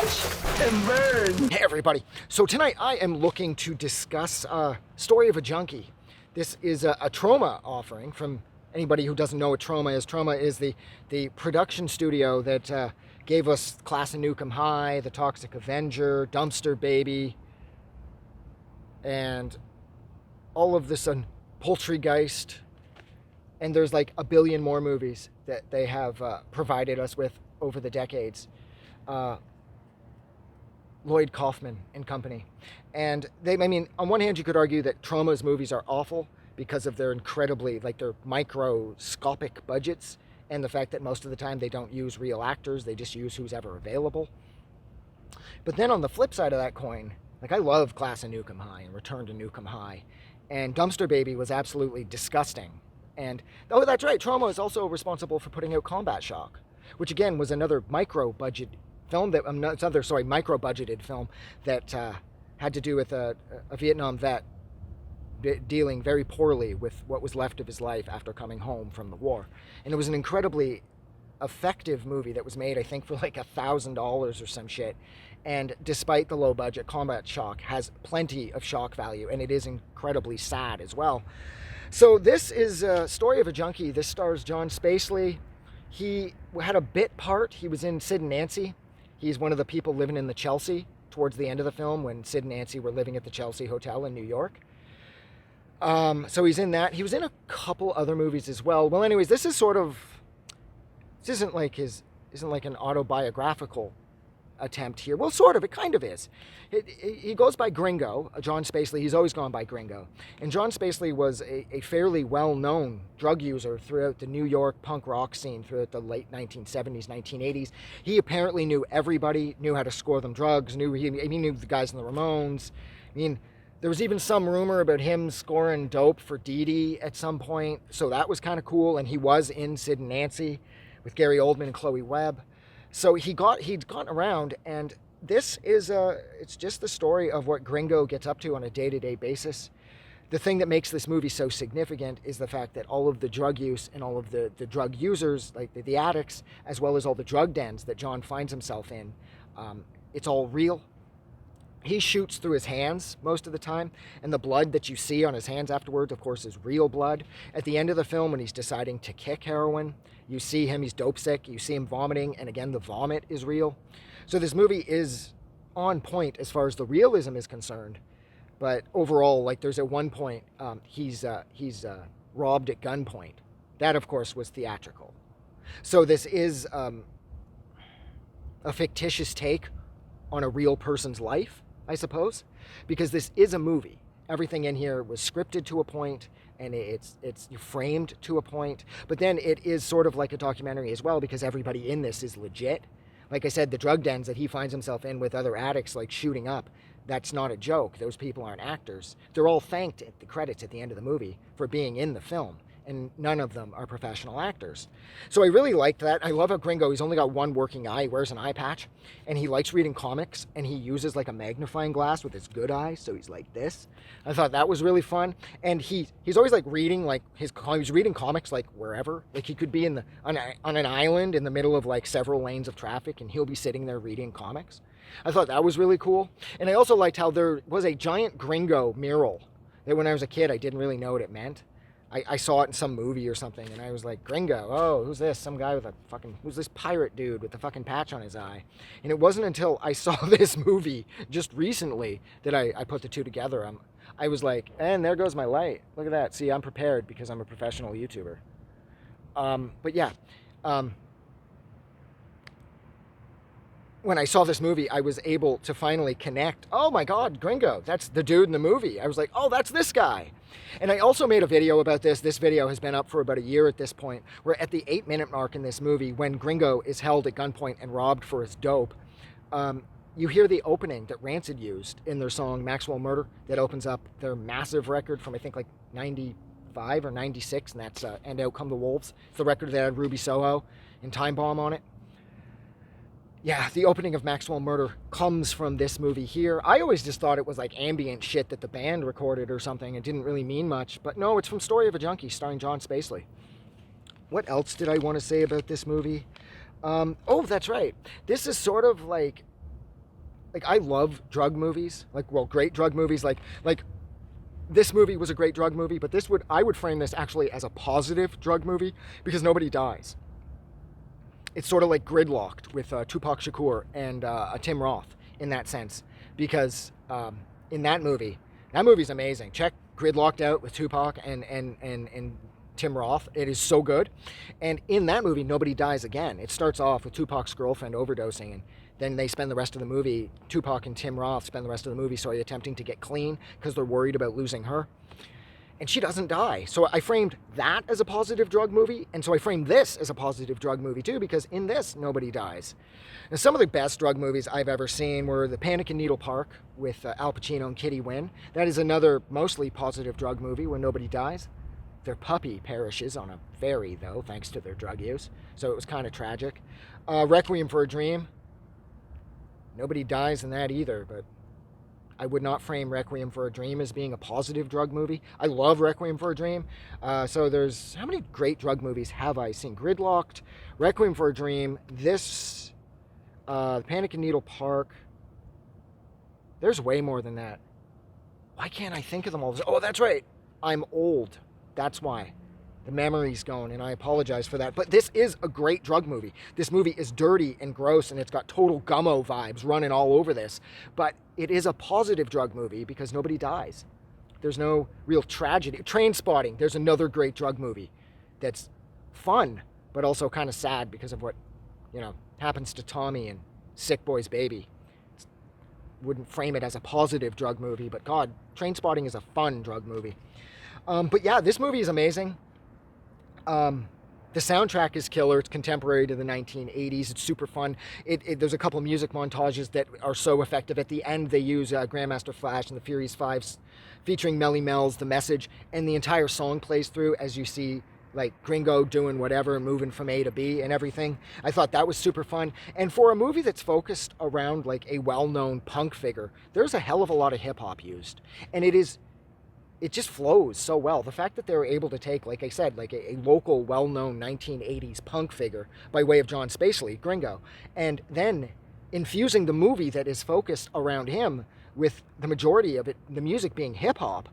watch and burn. Hey everybody, so tonight I am looking to discuss Story of a Junkie. This is a Trauma offering from anybody who doesn't know what Trauma is. Trauma is the production studio that gave us Class of Nukem High, The Toxic Avenger, Dumpster Baby, and all of this Poultrygeist, and there's like a billion more movies that they have provided us with over the decades. Lloyd Kaufman and company. And on one hand, you could argue that Trauma's movies are awful because of their incredibly, their microscopic budgets and the fact that most of the time they don't use real actors, they just use who's ever available. But then on the flip side of that coin, I love Class of Nukem High and Return to Nukem High, and Dumpster Baby was absolutely disgusting. And, oh, that's right, Trauma is also responsible for putting out Combat Shock, which again was another micro-budget film micro-budgeted film that had to do with a Vietnam vet dealing very poorly with what was left of his life after coming home from the war. And it was an incredibly effective movie that was made, I think, for like $1,000 or some shit. And despite the low budget, Combat Shock has plenty of shock value, and it is incredibly sad as well. So this is a Story of a Junkie. This stars John Spacely. He had a bit part. He was in Sid and Nancy. He's one of the people living in the Chelsea towards the end of the film when Sid and Nancy were living at the Chelsea Hotel in New York. So he's in that. He was in a couple other movies as well. Well, anyways, this isn't like an autobiographical attempt here. Well, sort of. It kind of is. He goes by Gringo, John Spacely. He's always gone by Gringo. And John Spacely was a fairly well-known drug user throughout the New York punk rock scene throughout the late 1970s, 1980s. He apparently knew everybody, knew how to score them drugs, he knew the guys in the Ramones. There was even some rumor about him scoring dope for Dee Dee at some point, so that was kind of cool. And he was in Sid and Nancy with Gary Oldman and Chloe Webb. So he'd gotten around, and this is it's just the story of what Gringo gets up to on a day-to-day basis. The thing that makes this movie so significant is the fact that all of the drug use and all of the drug users, like the addicts, as well as all the drug dens that John finds himself in, it's all real. He shoots through his hands most of the time, and the blood that you see on his hands afterwards, of course, is real blood. At the end of the film, when he's deciding to kick heroin, you see him, he's dope sick, you see him vomiting, and again, the vomit is real. So this movie is on point as far as the realism is concerned, but overall, there's at one point, he's robbed at gunpoint. That, of course, was theatrical. So this is a fictitious take on a real person's life, I suppose, because this is a movie. Everything in here was scripted to a point, and it's framed to a point, but then it is sort of like a documentary as well, because everybody in this is legit. Like I said, the drug dens that he finds himself in with other addicts shooting up, that's not a joke. Those people aren't actors. They're all thanked at the credits at the end of the movie for being in the film, and none of them are professional actors. So I really liked that. I love how Gringo, he's only got one working eye, he wears an eye patch, and he likes reading comics, and he uses a magnifying glass with his good eye, so he's like this. I thought that was really fun. And he's always reading he's reading comics wherever. He could be on an island in the middle of several lanes of traffic, and he'll be sitting there reading comics. I thought that was really cool. And I also liked how there was a giant Gringo mural that when I was a kid I didn't really know what it meant. I saw it in some movie or something, and I was like, Gringo, oh, who's this? Some guy with who's this pirate dude with the fucking patch on his eye? And it wasn't until I saw this movie just recently that I put the two together. I was like, and there goes my light. Look at that. See, I'm prepared because I'm a professional YouTuber. But yeah, when I saw this movie, I was able to finally connect. Oh my God, Gringo, that's the dude in the movie. I was like, oh, that's this guy. And I also made a video about this. This video has been up for about a year at this point. We're at the 8-minute mark in this movie when Gringo is held at gunpoint and robbed for his dope. You hear the opening that Rancid used in their song Maxwell Murder that opens up their massive record from I think 95 or 96, and that's And Out Come the Wolves. It's the record that had Ruby Soho and Time Bomb on it. Yeah, the opening of Maxwell Murder comes from this movie here. I always just thought it was ambient shit that the band recorded or something. It didn't really mean much, but no, it's from Story of a Junkie starring John Spacely. What else did I want to say about this movie? Oh, that's right. This is sort of like I love drug movies, like, well, great drug movies, like this movie was a great drug movie, but I would frame this actually as a positive drug movie because nobody dies. It's sort of like Gridlocked with Tupac Shakur and Tim Roth in that sense, because in that movie's amazing. Check Gridlocked out with Tupac and Tim Roth. It is so good. And in that movie, nobody dies again. It starts off with Tupac's girlfriend overdosing, and then they spend the rest of the movie, Tupac and Tim Roth spend the rest of the movie attempting to get clean because they're worried about losing her. And she doesn't die. So I framed that as a positive drug movie, and so I framed this as a positive drug movie too, because in this, nobody dies. And some of the best drug movies I've ever seen were The Panic in Needle Park with Al Pacino and Kitty Wynn. That is another mostly positive drug movie where nobody dies. Their puppy perishes on a ferry, though, thanks to their drug use. So it was kind of tragic. Requiem for a Dream. Nobody dies in that either, but I would not frame Requiem for a Dream as being a positive drug movie. I love Requiem for a Dream. So there's, how many great drug movies have I seen? Gridlocked, Requiem for a Dream, this, Panic in Needle Park. There's way more than that. Why can't I think of them all? Oh, that's right. I'm old. That's why. The memory's gone, and I apologize for that. But this is a great drug movie. This movie is dirty and gross, and it's got total gummo vibes running all over this. But it is a positive drug movie because nobody dies. There's no real tragedy. Trainspotting, there's another great drug movie that's fun, but also kind of sad because of what, happens to Tommy and Sick Boy's baby. Wouldn't frame it as a positive drug movie, but God, Trainspotting is a fun drug movie. But yeah, this movie is amazing. The soundtrack is killer. It's contemporary to the 1980s. It's super fun. There's a couple of music montages that are so effective. At the end, they use Grandmaster Flash and the Furious Fives featuring Melly Mel's The Message, and the entire song plays through as you see like Gringo doing whatever, moving from A to B and everything. I thought that was super fun. And for a movie that's focused around like a well-known punk figure, there's a hell of a lot of hip-hop used. And it just flows so well. The fact that they were able to take, like I said, like a local, well-known 1980s punk figure by way of John Spacely, Gringo, and then infusing the movie that is focused around him with the majority of it, the music being hip-hop,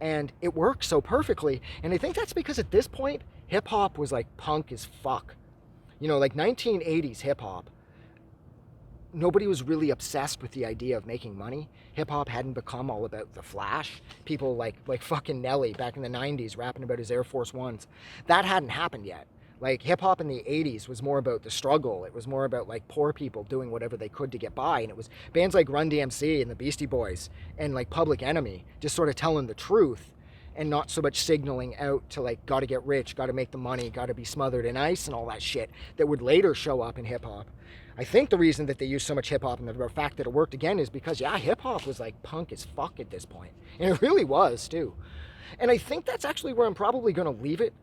and it works so perfectly. And I think that's because at this point, hip-hop was like punk as fuck. Like 1980s hip-hop, nobody was really obsessed with the idea of making money. Hip-hop hadn't become all about the flash. People like fucking Nelly back in the 90s rapping about his Air Force Ones. That hadn't happened yet. Like hip-hop in the 80s was more about the struggle. It was more about like poor people doing whatever they could to get by. And it was bands like Run DMC and the Beastie Boys and like Public Enemy just sort of telling the truth and not so much signaling out to like, gotta get rich, gotta make the money, gotta be smothered in ice and all that shit that would later show up in hip-hop. I think the reason that they used so much hip-hop and the fact that it worked again is because, yeah, hip-hop was like punk as fuck at this point. And it really was, too. And I think that's actually where I'm probably going to leave it.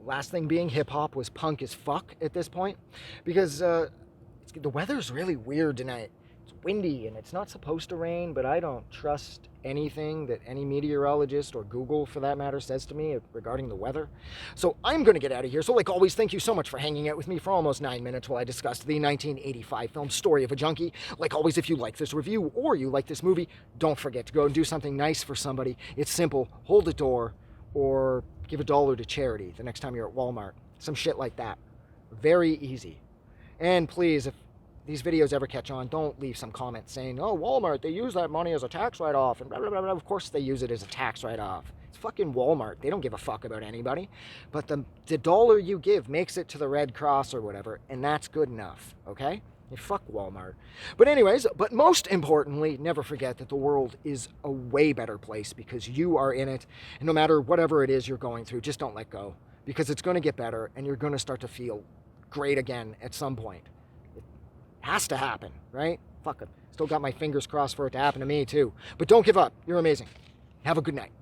Last thing being, hip-hop was punk as fuck at this point. Because the weather's really weird tonight. It's windy and it's not supposed to rain, but I don't trust anything that any meteorologist or Google, for that matter, says to me regarding the weather. So I'm going to get out of here. So like always, thank you so much for hanging out with me for almost 9 minutes while I discussed the 1985 film Story of a Junkie. Like always, if you like this review or you like this movie, don't forget to go and do something nice for somebody. It's simple. Hold a door or give $1 to charity the next time you're at Walmart. Some shit like that. Very easy. And please, if these videos ever catch on, don't leave some comments saying, oh, Walmart, they use that money as a tax write-off, and blah, blah, blah, blah. Of course they use it as a tax write-off. It's fucking Walmart. They don't give a fuck about anybody. But the dollar you give makes it to the Red Cross or whatever, and that's good enough, okay? And fuck Walmart. But anyways, but most importantly, never forget that the world is a way better place because you are in it, and no matter whatever it is you're going through, just don't let go, because it's going to get better, and you're going to start to feel great again at some point. Has to happen, right? Fuck it. Still got my fingers crossed for it to happen to me, too. But don't give up. You're amazing. Have a good night.